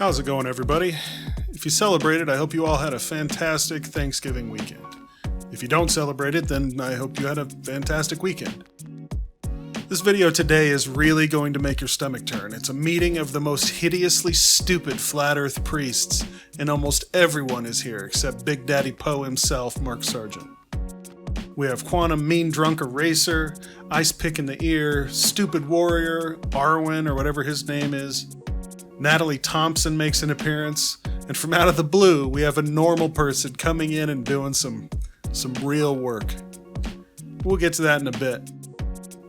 How's it going, everybody? If you celebrated, I hope you all had a fantastic Thanksgiving weekend. If you don't celebrate it, then I hope you had a fantastic weekend. This video today is really going to make your stomach turn. It's a meeting of the most hideously stupid flat earth priests, and almost everyone is here except Big Daddy Poe himself, Mark Sargent. We have Quantum Mean Drunk Eraser, Ice Pick in the Ear, Stupid Warrior, Arwen, or whatever his name is. Natalie Thompson makes an appearance, and from out of the blue, we have a normal person coming in and doing some real work. We'll get to that in a bit.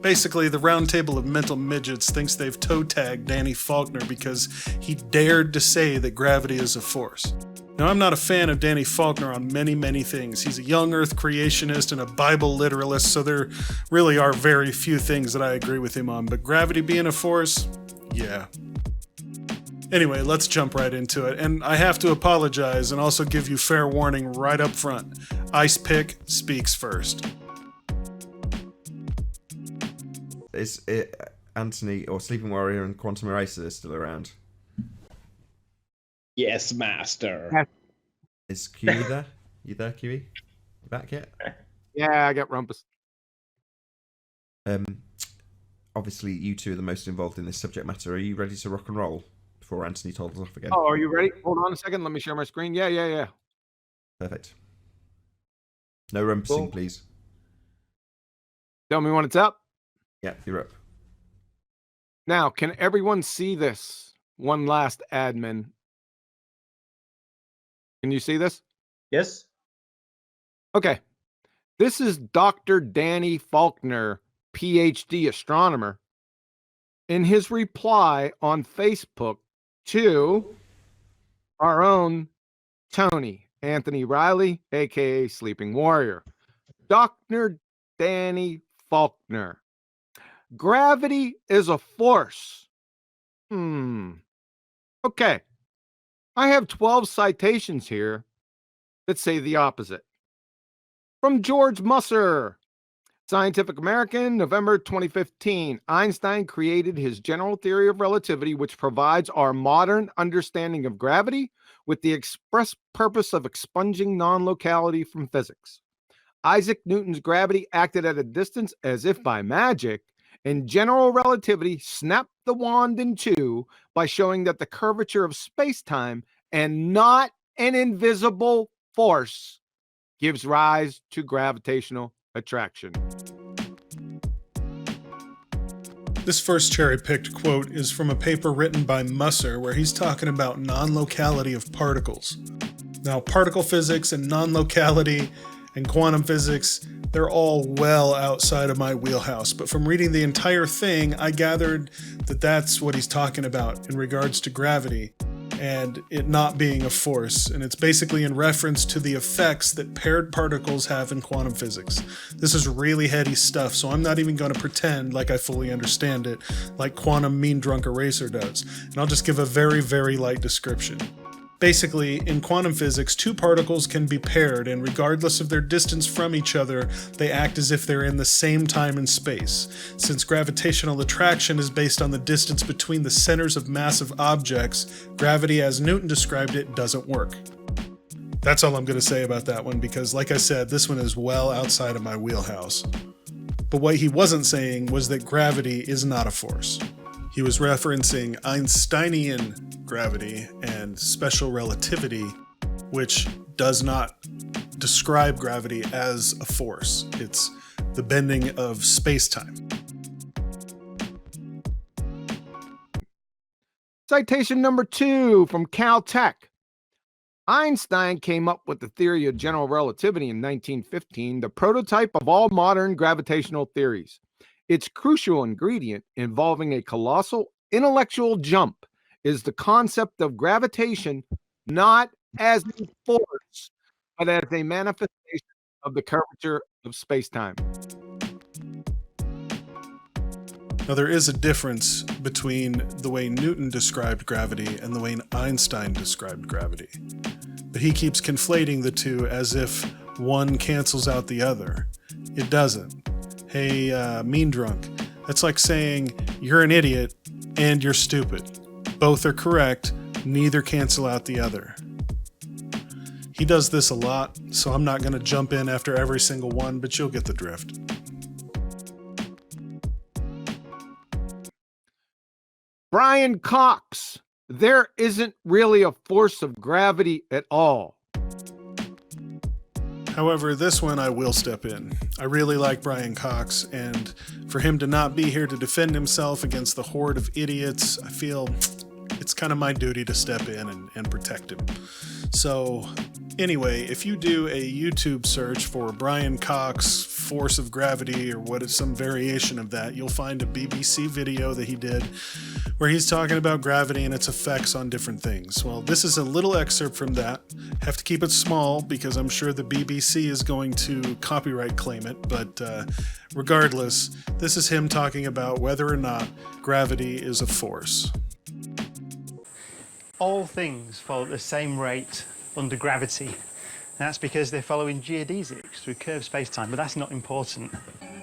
Basically, the round table of mental midgets thinks they've toe-tagged Danny Faulkner because he dared to say that gravity is a force. Now, I'm not a fan of Danny Faulkner on many things. He's a young earth creationist and a Bible literalist, so there really are very few things that I agree with him on, but gravity being a force? Yeah. Anyway, let's jump right into it, and I have to apologize and also give you fair warning right up front. Ice Pick speaks first. Is it Anthony or Sleeping Warrior and Quantum Eraser still around? Yes, master. Is QE there? You there, QE? You back yet? Yeah, I got Rumpus. Obviously, you two are the most involved in this subject matter. Are you ready to rock and roll before Anthony told us off again? Oh, are you ready? Hold on a second. Let me share my screen. Yeah. Perfect. No rumpusing, Cool. please. Tell me when it's up. Yeah, you're up. Now, can everyone see this? One last admin. Can you see this? Yes. Okay. This is Dr. Danny Faulkner, PhD astronomer, in his reply on Facebook to our own Tony, Anthony Riley, aka Sleeping Warrior. Dr. Danny Faulkner. Gravity is a force. Okay. I have 12 citations here that say the opposite. From George Musser, Scientific American, November 2015. Einstein created his general theory of relativity, which provides our modern understanding of gravity with the express purpose of expunging non-locality from physics. Isaac Newton's gravity acted at a distance as if by magic, and general relativity snapped the wand in two by showing that the curvature of space-time, and not an invisible force, gives rise to gravitational attraction. This first cherry-picked quote is from a paper written by Musser where he's talking about non-locality of particles. Now, particle physics and non-locality and quantum physics, they're all well outside of my wheelhouse, but from reading the entire thing, I gathered that that's what he's talking about in regards to gravity and it not being a force, and it's basically in reference to the effects that paired particles have in quantum physics. This is really heady stuff, so I'm not even going to pretend like I fully understand it, like Quantum Mean Drunk Eraser does, and I'll just give a very light description. Basically, in quantum physics, two particles can be paired, and regardless of their distance from each other, they act as if they're in the same time and space. Since gravitational attraction is based on the distance between the centers of massive objects, gravity, as Newton described it, doesn't work. That's all I'm going to say about that one, because like I said, this one is well outside of my wheelhouse. But what he wasn't saying was that gravity is not a force. He was referencing Einsteinian gravity and special relativity, which does not describe gravity as a force. It's the bending of space-time. Citation number 2 from Caltech. Einstein came up with the theory of general relativity in 1915, the prototype of all modern gravitational theories. Its crucial ingredient, involving a colossal intellectual jump, is the concept of gravitation not as a force, but as a manifestation of the curvature of space-time. Now, there is a difference between the way Newton described gravity and the way Einstein described gravity. But he keeps conflating the two as if one cancels out the other. It doesn't. Hey, Mean Drunk, that's like saying you're an idiot and you're stupid. Both are correct, neither cancel out the other. He does this a lot, so I'm not going to jump in after every single one, but you'll get the drift. Brian Cox. There isn't really a force of gravity at all. However, this one I will step in. I really like Brian Cox, and for him to not be here to defend himself against the horde of idiots, I feel it's kind of my duty to step in and protect him. So, anyway, if you do a YouTube search for Brian Cox force of gravity or what is some variation of that, you'll find a BBC video that he did where he's talking about gravity and its effects on different things. Well, this is a little excerpt from that. Have to keep it small because I'm sure the BBC is going to copyright claim it, but regardless, this is him talking about whether or not gravity is a force. All things follow at the same rate under gravity. And that's because they're following geodesics through curved space-time, but that's not important.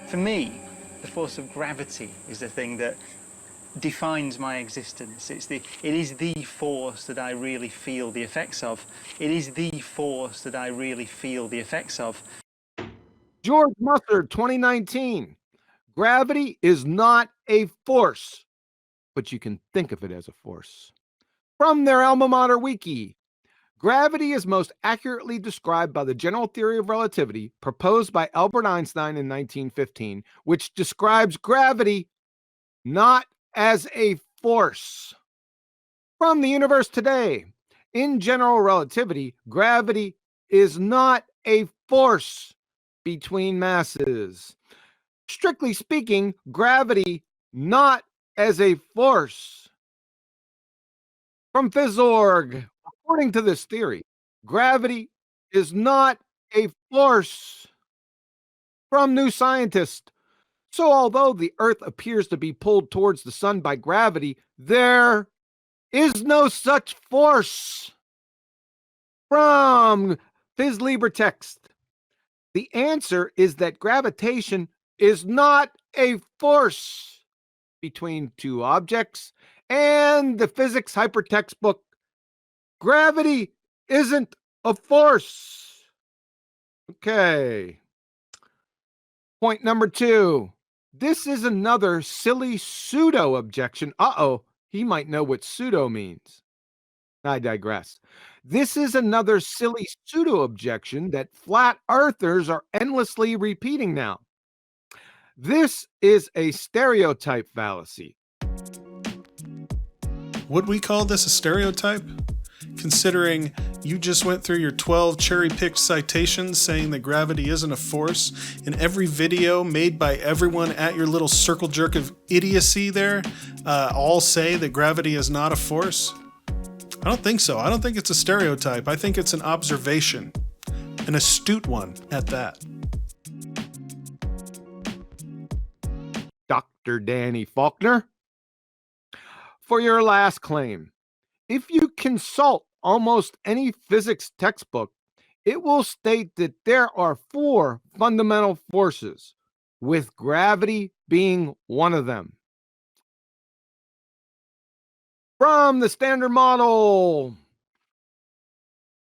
For me, the force of gravity is the thing that defines my existence. It is the force that I really feel the effects of. It is the force that I really feel the effects of. George Musser, 2019. Gravity is not a force, but you can think of it as a force. From their alma mater wiki, gravity is most accurately described by the general theory of relativity proposed by Albert Einstein in 1915, which describes gravity not as a force. From the universe today, in general relativity, gravity is not a force between masses. Strictly speaking, gravity not as a force. From Phys.org, according to this theory, gravity is not a force. From New Scientist, so although the Earth appears to be pulled towards the sun by gravity, there is no such force. From Phys Libre Text, the answer is that gravitation is not a force between two objects, and the physics hypertext book, gravity isn't a force. Okay. Point number 2. This is another silly pseudo objection. He might know what pseudo means. I digress. This is another silly pseudo objection that flat earthers are endlessly repeating now. This is a stereotype fallacy. Would we call this a stereotype? Considering you just went through your 12 cherry-picked citations saying that gravity isn't a force, in every video made by everyone at your little circle jerk of idiocy there, all say that gravity is not a force? I don't think so. I don't think it's a stereotype. I think it's an observation. An astute one at that. Dr. Danny Faulkner. For your last claim, if you consult almost any physics textbook, it will state that there are 4 fundamental forces, with gravity being one of them. From the Standard Model,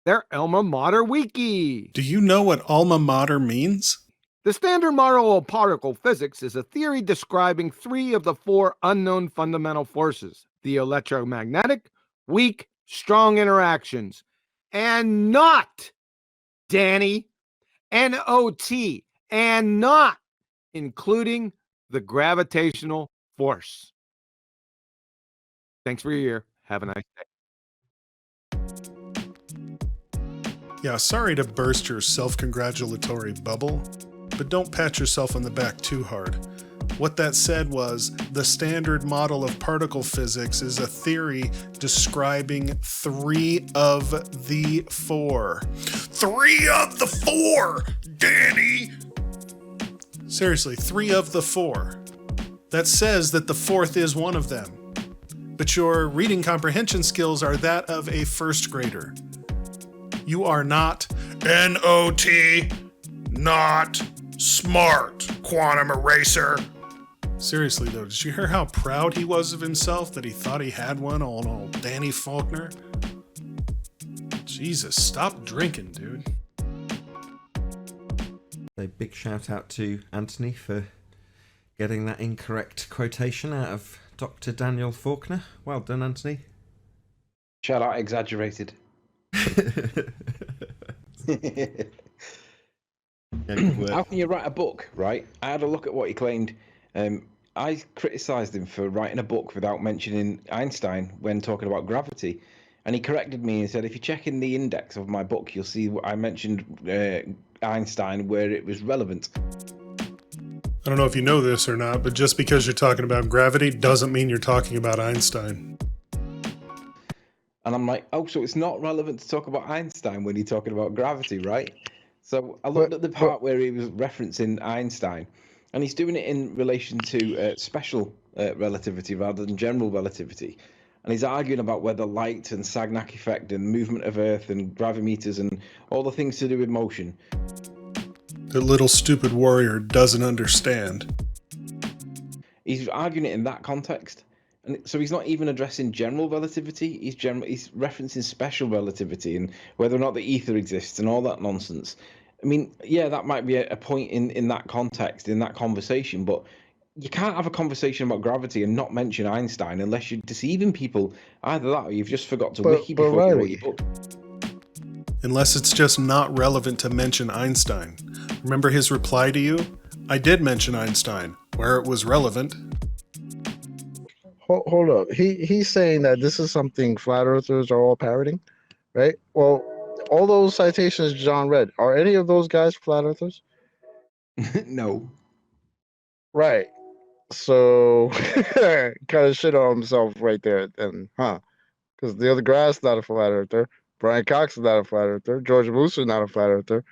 their alma mater wiki. Do you know what alma mater means? The Standard Model of particle physics is a theory describing 3 of the 4 unknown fundamental forces: the electromagnetic, weak, strong interactions, and not, Danny, N-O-T, and not including the gravitational force. Thanks for your ear. Have a nice day. Yeah, sorry to burst your self-congratulatory bubble, but don't pat yourself on the back too hard. What that said was, the Standard Model of particle physics is a theory describing 3 of the 4. 3 of the 4, Danny! Seriously, 3 of the 4. That says that the 4th is one of them. But your reading comprehension skills are that of a first grader. You are not N-O-T, not smart, quantum eraser. Seriously though, did you hear how proud he was of himself that he thought he had one on old Danny Faulkner? Jesus, stop drinking, dude. A big shout out to Anthony for getting that incorrect quotation out of Dr. Daniel Faulkner. Well done, Anthony. Shout out exaggerated. Yeah, good work. How can you write a book, right? I had a look at what he claimed. I criticised him for writing a book without mentioning Einstein when talking about gravity. And he corrected me and said, if you check in the index of my book, you'll see I mentioned Einstein where it was relevant. I don't know if you know this or not, but just because you're talking about gravity doesn't mean you're talking about Einstein. And I'm like, oh, so it's not relevant to talk about Einstein when you're talking about gravity, right? So I looked at the part where he was referencing Einstein, and he's doing it in relation to special relativity rather than general relativity. And he's arguing about whether light and Sagnac effect and movement of Earth and gravimeters and all the things to do with motion. The little stupid warrior doesn't understand. He's arguing it in that context. And so he's not even addressing general relativity. He's referencing special relativity and whether or not the ether exists and all that nonsense. I mean, yeah, that might be a point in that context, in that conversation, but you can't have a conversation about gravity and not mention Einstein unless you're deceiving people. Either that or you've just forgot to wiki before you wrote your book. Unless it's just not relevant to mention Einstein. Remember his reply to you? I did mention Einstein, where it was relevant. Hold up. He's saying that this is something flat earthers are all parroting, right? Well, all those citations John read, are any of those guys flat earthers? No. Right. So kind of shit on himself right there then, huh? Because Neil deGrasse not a flat earther, Brian Cox is not a flat earther, George Moose is not a flat earther.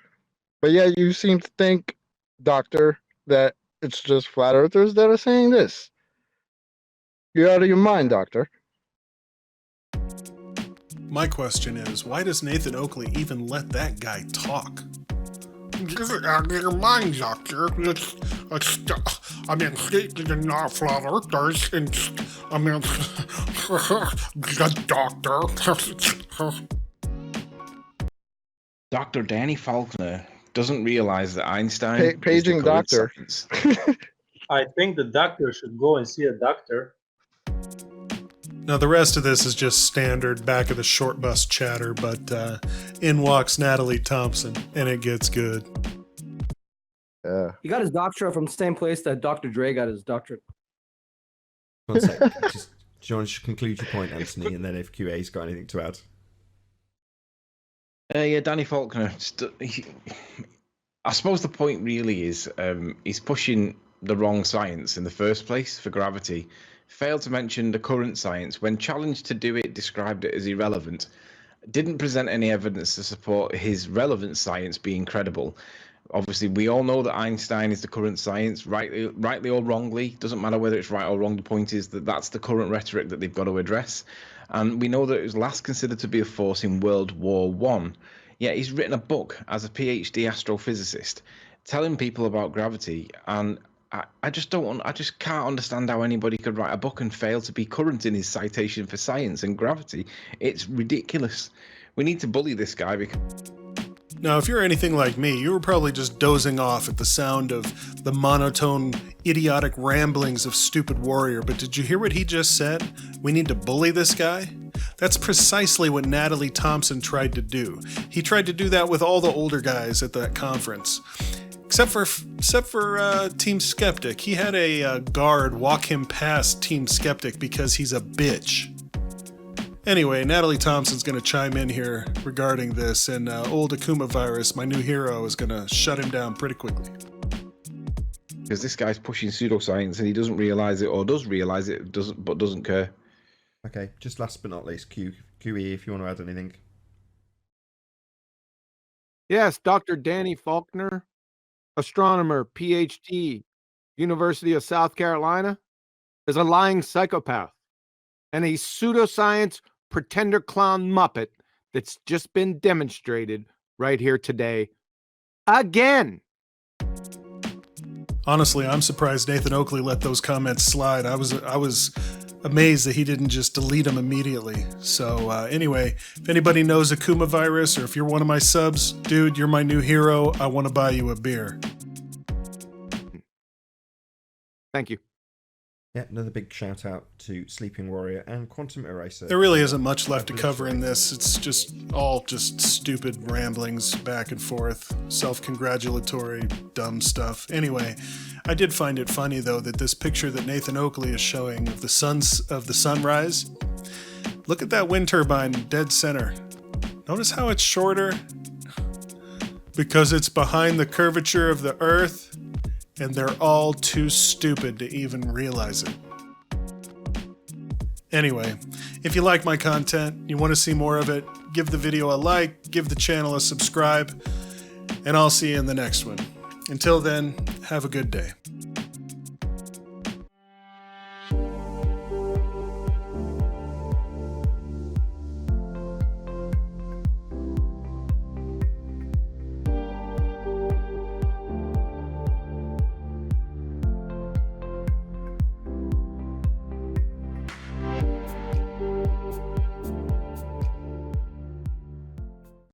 But yeah, you seem to think, Doctor, that it's just flat earthers that are saying this. You're out of your mind, Doctor. My question is, why does Nathan Oakley even let that guy talk? You're out of your mind, Doctor. I mean, they're not flat earthers, and I mean, the Doctor. Dr. Danny Faulkner doesn't realize that Einstein Paging is the correct doctor. science. I think the doctor should go and see a doctor. Now the rest of this is just standard back of the short bus chatter, but in walks Natalie Thompson, and it gets good. Yeah. He got his doctorate from the same place that Dr. Dre got his doctorate. One sec. Just, do you want to conclude your point, Anthony, and then if QA's got anything to add? Yeah, Danny Faulkner. I suppose the point really is he's pushing the wrong science in the first place for gravity. Failed to mention the current science. When challenged to do it, described it as irrelevant. Didn't present any evidence to support his relevant science being credible. Obviously, we all know that Einstein is the current science, rightly or wrongly. Doesn't matter whether it's right or wrong. The point is that that's the current rhetoric that they've got to address. And we know that it was last considered to be a force in World War I. Yet he's written a book as a PhD astrophysicist, telling people about gravity. And I just can't understand how anybody could write a book and fail to be current in his citation for science and gravity. It's ridiculous. We need to bully this guy because... Now, if you're anything like me, you were probably just dozing off at the sound of the monotone, idiotic ramblings of Stupid Warrior, but did you hear what he just said? We need to bully this guy? That's precisely what Natalie Thompson tried to do. He tried to do that with all the older guys at that conference. Except for Team Skeptic. He had a guard walk him past Team Skeptic because he's a bitch. Anyway, Natalie Thompson's going to chime in here regarding this, and old Akuma Virus, my new hero, is going to shut him down pretty quickly. Because this guy's pushing pseudoscience and he doesn't realise it, or does realise it, but doesn't care. Okay, just last but not least, QE, if you want to add anything. Yes, Dr. Danny Faulkner, astronomer, PhD, University of South Carolina, is a lying psychopath and a pseudoscience pretender clown muppet that's just been demonstrated right here today. Again. Honestly, I'm surprised Nathan Oakley let those comments slide. I was amazed that he didn't just delete them immediately. So anyway, if anybody knows Akuma virus, or if you're one of my subs, dude, you're my new hero. I want to buy you a beer. Thank you. Yeah, another big shout out to Sleeping Warrior and Quantum Eraser. There really isn't much left to cover in this. It's just all just stupid ramblings back and forth, self-congratulatory, dumb stuff. Anyway, I did find it funny though that this picture that Nathan Oakley is showing of the sunrise. Look at that wind turbine dead center. Notice how it's shorter? Because it's behind the curvature of the Earth. And they're all too stupid to even realize it. Anyway, if you like my content, you want to see more of it, give the video a like, give the channel a subscribe, and I'll see you in the next one. Until then, have a good day.